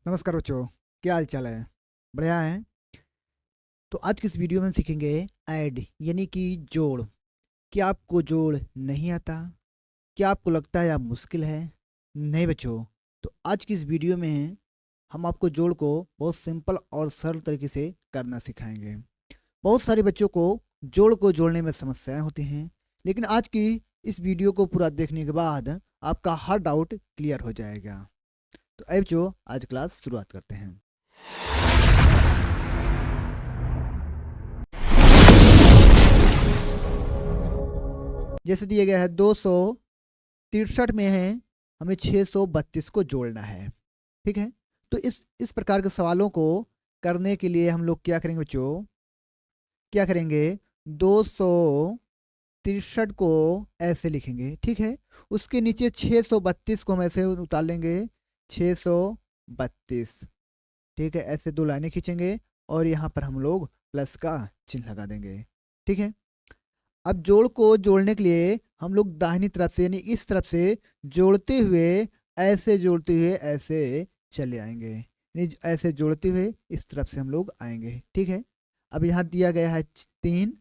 नमस्कार बच्चों। क्या हाल चाल है? बढ़िया है। तो आज की इस वीडियो में हम सीखेंगे ऐड यानी कि जोड़। क्या आपको जोड़ नहीं आता? क्या आपको लगता है आप मुश्किल है? नहीं बच्चों। तो आज की इस वीडियो में हम आपको जोड़ को बहुत सिंपल और सरल तरीके से करना सिखाएंगे। बहुत सारे बच्चों को जोड़ को जोड़ने में समस्याएं होती हैं, लेकिन आज की इस वीडियो को पूरा देखने के बाद आपका हर डाउट क्लियर हो जाएगा। तो अब बच्चों, आज क्लास शुरुआत करते हैं। जैसे दिया गया है 263 में है, हमें 632 को जोड़ना है। ठीक है। तो इस प्रकार के सवालों को करने के लिए हम लोग क्या करेंगे बच्चों? क्या करेंगे? 263 को ऐसे लिखेंगे, ठीक है। उसके नीचे 632 को हम ऐसे उतार लेंगे, 632। ठीक है, ऐसे दो लाइनें खींचेंगे और यहाँ पर हम लोग प्लस का चिन्ह लगा देंगे। ठीक है। अब जोड़ को जोड़ने के लिए हम लोग दाहिनी तरफ से यानी इस तरफ से जोड़ते हुए ऐसे चले आएंगे, यानी ऐसे जोड़ते हुए इस तरफ से हम लोग आएंगे। ठीक है। अब यहाँ दिया गया है 3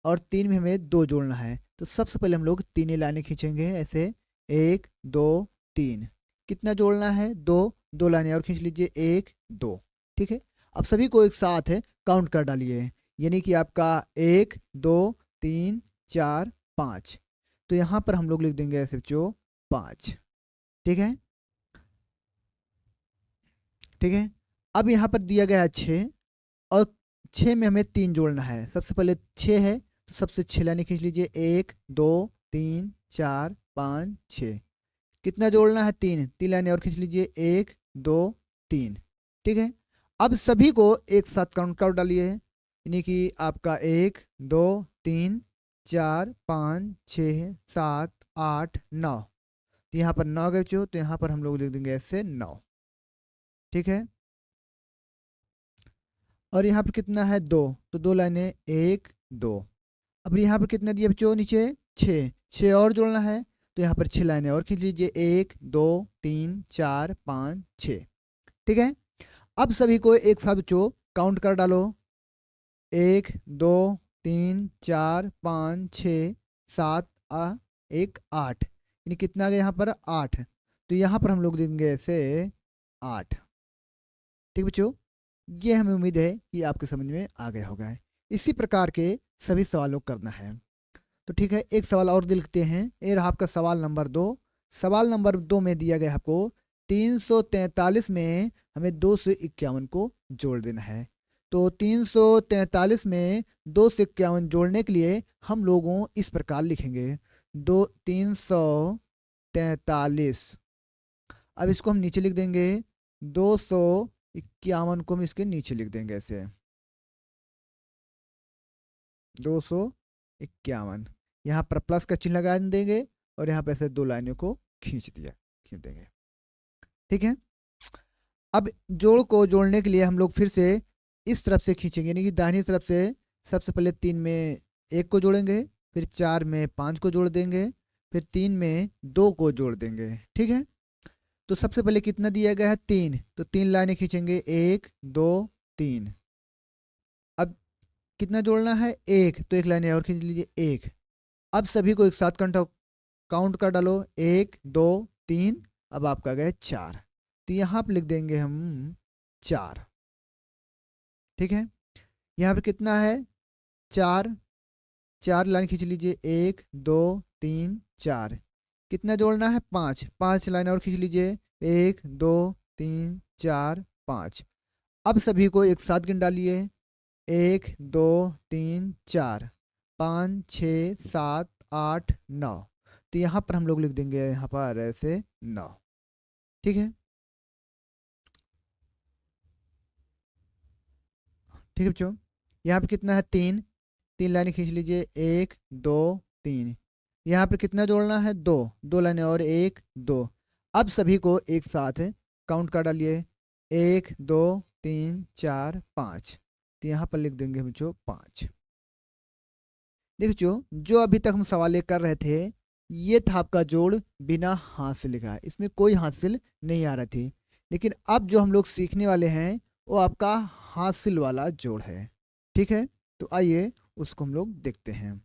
और 3 में हमें 2 जोड़ना है, तो सबसे पहले हम लोग 3 लाइनें खींचेंगे ऐसे, 1 2 3। कितना जोड़ना है? 2। 2 लाइनें और खींच लीजिए, 1 2। ठीक है। अब सभी को एक साथ काउंट कर डालिए, यानी कि आपका 1 2 3 4 5। तो यहाँ पर हम लोग लिख देंगे ऐसे बच्चों 5। ठीक है। ठीक है। अब यहाँ पर दिया गया है 6 और 6 में हमें 3 जोड़ना है। सबसे पहले 6 है तो सबसे 6 लाइनें खींच लीजिए, 1 2 3 4 5 6। कितना जोड़ना है? 3। 3 लाइनें और खींच लीजिए, 1 2 3। ठीक है। अब सभी को एक साथ काउंट कर डालिए, यानी कि आपका 1 2 3 4 5 6 7 8 9। तो यहाँ पर 9 गए बच्चों, तो यहाँ पर हम लोग लिख देंगे ऐसे 9। ठीक है। और यहाँ पर कितना है? 2। तो 2 लाइनें, 1 2। अब यहाँ पर कितना दिया बच्चों? नीचे 6। 6 और जोड़ना है, तो यहाँ पर 6 लाइनें और खींच लीजिए, 1 2 3 4 5 6। ठीक है। अब सभी को एक साथ बच्चों काउंट कर डालो, 1 2 3 4 5 6 7 1 8। यानी कितना आ गया यहाँ पर? 8। तो यहाँ पर हम लोग देंगे ऐसे 8। ठीक बच्चों, ये हमें उम्मीद है कि आपके समझ में आ गया होगा। इसी प्रकार के सभी सवालों को करना है। तो ठीक है, एक सवाल और लिखते हैं। ये रहा आपका सवाल नंबर 2। सवाल नंबर 2 में दिया गया आपको 343 में हमें 251 को जोड़ देना है। तो 343 में 251 जोड़ने के लिए हम लोगों इस प्रकार लिखेंगे, 343। अब इसको हम नीचे लिख देंगे, 251 को हम इसके नीचे लिख देंगे ऐसे, 251। यहाँ पर प्लस का चिन्ह लगा देंगे और यहाँ पे ऐसे 2 लाइनों को खींच देंगे। ठीक है। अब जोड़ को जोड़ने के लिए हम लोग फिर से इस तरफ से खींचेंगे, यानी कि दाहिनी तरफ से सबसे पहले 3 में 1 को जोड़ेंगे, फिर 4 में 5 को जोड़ देंगे, फिर 3 में 2 को जोड़ देंगे। ठीक है। तो सबसे पहले कितना दिया गया है? 3। तो 3 लाइनें खींचेंगे, 1 2 3। अब कितना जोड़ना है? 1। तो 1 लाइनें और खींच लीजिए, 1। अब सभी को एक साथ काउंट कर डालो, 1 2 3। अब आपका गया 4। तो यहाँ पर लिख देंगे हम 4। ठीक है। यहाँ पर कितना है? 4। 4 लाइन खींच लीजिए, 1 2 3 4। कितना जोड़ना है? 5। 5 लाइन और खींच लीजिए, 1 2 3 4 5। अब सभी को एक साथ गिन डालिए, 1 2 3 4 5 6 7 8 9। तो यहाँ पर हम लोग लिख देंगे यहाँ पर ऐसे 9। ठीक है। ठीक है बच्चों, यहाँ पे कितना है? 3। 3 लाइनें खींच लीजिए, 1 2 3। यहाँ पे कितना जोड़ना है? 2। 2 लाइनें और 1 2। अब सभी को एक साथ काउंट कर डालिए, 1 2 3 4 5। तो यहाँ पर लिख देंगे हम बच्चों 5। देखिए जो अभी तक हम सवाल कर रहे थे, ये था आपका जोड़ बिना हाथ से लिखा है, इसमें कोई हाथ से नहीं आ रही थी। लेकिन अब जो हम लोग सीखने वाले हैं वो आपका हासिल वाला जोड़ है। ठीक है, तो आइए उसको हम लोग देखते हैं।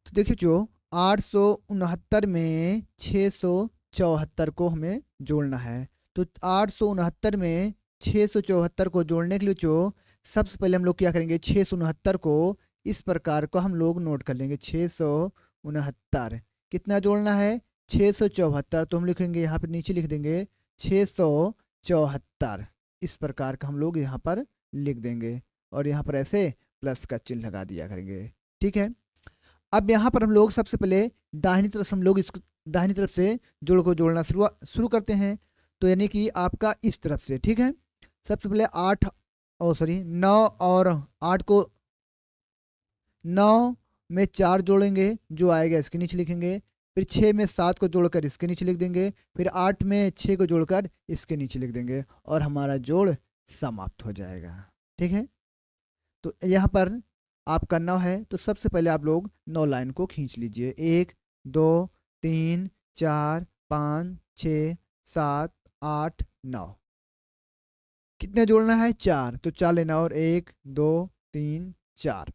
तो देखिए जो 869 में 674 को हमें जोड़ना है। तो 869 में 674 को जोड़ने के लिए जो सबसे पहले हम लोग क्या करेंगे, 669 को इस प्रकार को हम लोग नोट कर लेंगे। 669 कितना जोड़ना है, 674। तो हम लिखेंगे यहाँ पर, नीचे लिख देंगे 674। इस प्रकार का हम लोग यहाँ पर लिख देंगे और यहाँ पर ऐसे प्लस का चिन्ह लगा दिया करेंगे। ठीक है, अब यहाँ पर हम लोग सबसे पहले दाहिनी तरफ हम लोग इसको दाहिनी तरफ से जोड़ को जोड़ना शुरू करते हैं। तो यानी कि आपका इस तरफ से। ठीक है, सबसे पहले 9 और 8 को 9 में 4 जोड़ेंगे, जो आएगा इसके नीचे लिखेंगे। फिर 6 में 7 को जोड़कर इसके नीचे लिख देंगे। फिर 8 में 6 को जोड़कर इसके नीचे लिख देंगे और हमारा जोड़ समाप्त हो जाएगा। ठीक है, तो यहाँ पर आपका 9 है, तो सबसे पहले आप लोग 9 लाइन को खींच लीजिए। 1 2 3 4 5 6 7 8 9। कितने जोड़ना है, 4, तो 4 लेना और 1 2 3 4।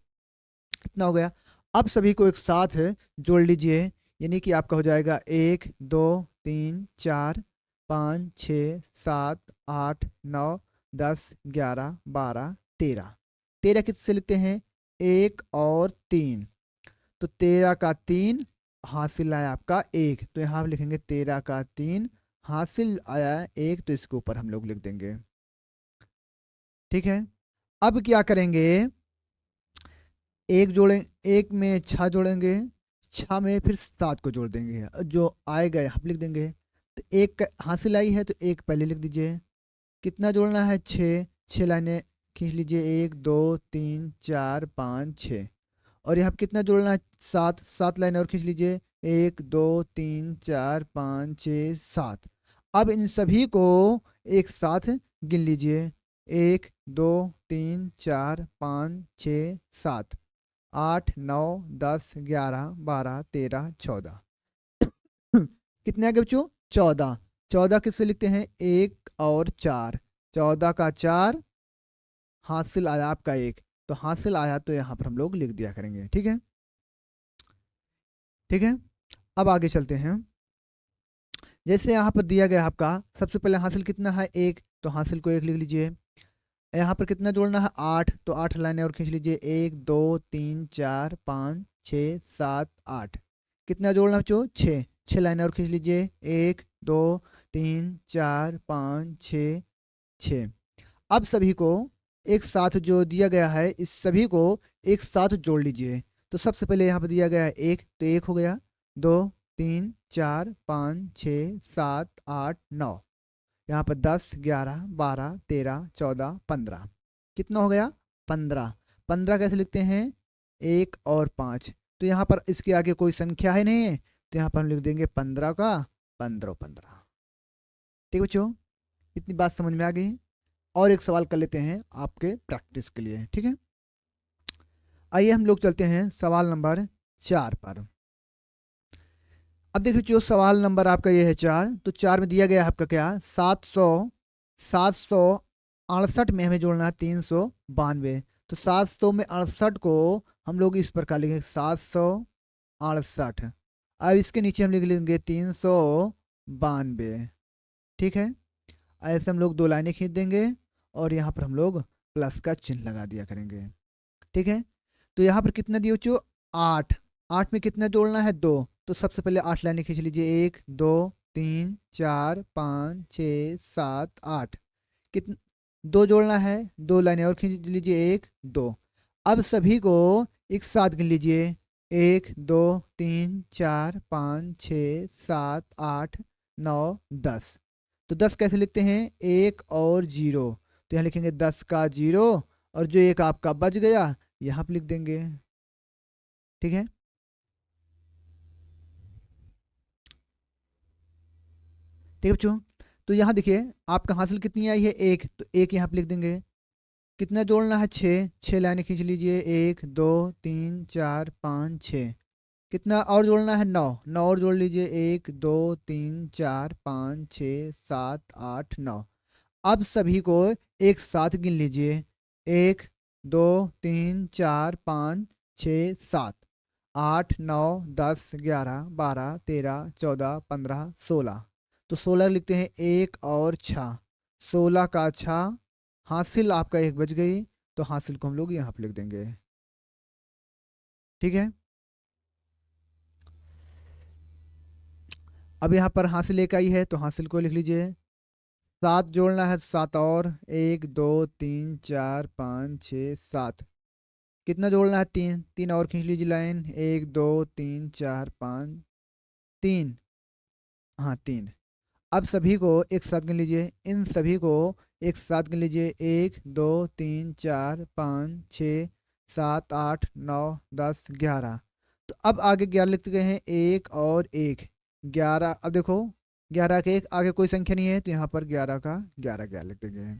कितना हो गया। अब सभी को एक साथ जोड़ लीजिए, यानी कि आपका हो जाएगा 1 2 3 4 5 6 7 8 9 10 11 12 13। 13 किससे लिखते हैं, 1 और 3। तो 13 का 3 हासिल आया आपका 1, तो यहाँ लिखेंगे 13 का 3 हासिल आया 1, तो इसके ऊपर हम लोग लिख देंगे। ठीक है, अब क्या करेंगे, एक जोड़ें, 1 में 6 जोड़ेंगे, 6 में फिर 7 को जोड़ देंगे, जो आएगा यहाँ लिख देंगे। तो 1 हासिल आई है, तो 1 पहले लिख दीजिए। कितना जोड़ना है, 6, 6 लाइनें खींच लीजिए, 1 2 3 4 5 6। और यहाँ कितना जोड़ना है, 7, 7 लाइनें और खींच लीजिए, 1 2 3 4 5 6 7। अब इन सभी को एक साथ गिन लीजिए, 1 2 3 4 5 6 7 8 9 10 11 12 13 14। कितने आगे बच्चों, 14। 14 किससे लिखते हैं, 1 और 4। 14 का 4 हासिल आया आपका 1, तो हासिल आया तो यहाँ पर हम लोग लिख दिया करेंगे। ठीक है, ठीक है, अब आगे चलते हैं। जैसे यहाँ पर दिया गया आपका, सबसे पहले हासिल कितना है, 1, तो हासिल को 1 लिख लीजिए। यहाँ पर कितना जोड़ना है, 8, तो 8 लाइनें और खींच लीजिए, 1 2 3 4 5 6 7 8। कितना जोड़ना बच्चों, 6, 6 लाइनें और खींच लीजिए, 1 2 3 4 5 6 6। अब सभी को एक साथ जो दिया गया है, इस सभी को एक साथ जोड़ लीजिए। तो सबसे पहले यहाँ पर दिया गया है 1, तो 1 हो गया, 2 3 4 5 6 7 8 9। यहाँ पर 10 11 12 13 14 15। कितना हो गया, 15। 15 कैसे लिखते हैं, 1 और 5। तो यहाँ पर इसके आगे कोई संख्या है नहीं है, तो यहाँ पर हम लिख देंगे 15 का 15 15। ठीक बच्चों, इतनी बात समझ में आ गई। और एक सवाल कर लेते हैं आपके प्रैक्टिस के लिए। ठीक है, आइए हम लोग चलते हैं सवाल नंबर 4 पर। अब देखिए जो सवाल नंबर आपका ये है 4, तो 4 में दिया गया है आपका क्या, 768 में हमें जोड़ना है 392। तो 700 में 68 को हम लोग इस प्रकार लिखेंगे, 768। अब इसके नीचे हम लिख लेंगे 392। ठीक है, ऐसे हम लोग 2 लाइनें खींच देंगे और यहाँ पर हम लोग प्लस का चिन्ह लगा दिया करेंगे। ठीक है, तो यहाँ पर कितना दिए बच्चों, 8। 8 में कितना जोड़ना है, 2। तो सबसे पहले 8 लाइनें खींच लीजिए, 1 2 3 4 5 6 7 8। कितना, 2 जोड़ना है, 2 लाइनें और खींच लीजिए, 1 2। अब सभी को एक साथ गिन लीजिए, 1 2 3 4 5 6 7 8 9 10। तो 10 कैसे लिखते हैं, 1 और 0। तो यहाँ लिखेंगे 10 का 0 और जो एक आपका बच गया यहाँ पर लिख देंगे। ठीक है, ठीक है बच्चों, तो यहाँ देखिए आपका हासिल कितनी आई है, 1, तो 1 यहाँ पर लिख देंगे। कितना जोड़ना है, 6, 6 लाइनें खींच लीजिए, 1 2 3 4 5 6। कितना और जोड़ना है? 9। 9 और जोड़ लीजिए, 1 2 3 4 5 6 7 8 9। अब सभी को एक साथ गिन लीजिए, 1 2 3 4 5 6 7 8 9 10 11 12 13 14 15 16। तो 16 लिखते हैं, 1 और 6, 16 का 6, हासिल आपका 1 बच गई, तो हासिल को हम लोग यहाँ पर लिख देंगे। ठीक है, अब यहाँ पर हासिल 1 आई है, तो हासिल को लिख लीजिए। 7 जोड़ना है, 7 और, 1 2 3 4 5 6 7। कितना जोड़ना है? 3। 3 और खींच लीजिए लाइन, 1 2 3 4 5 3। हाँ 3। अब सभी को एक साथ गिन लीजिए, इन सभी को एक साथ गिन लीजिए, 1 2 3 4 5 6 7 8 9 10 11। तो अब आगे 11 लिखते गए हैं, 1 और 1, 11। अब देखो 11 के एक आगे कोई संख्या नहीं है, तो यहाँ पर 11 का 11 11 लिख देंगे।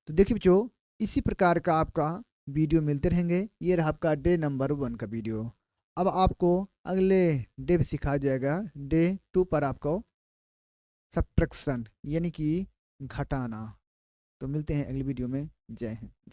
तो देखिए बच्चों, इसी प्रकार का आपका वीडियो मिलते रहेंगे। ये रहा आपका डे नंबर 1 का वीडियो। अब आपको अगले डे पे सिखाया जाएगा, डे 2 पर आपको सब्ट्रैक्शन यानी कि घटाना। तो मिलते हैं अगली वीडियो में। जय हिंद, जय।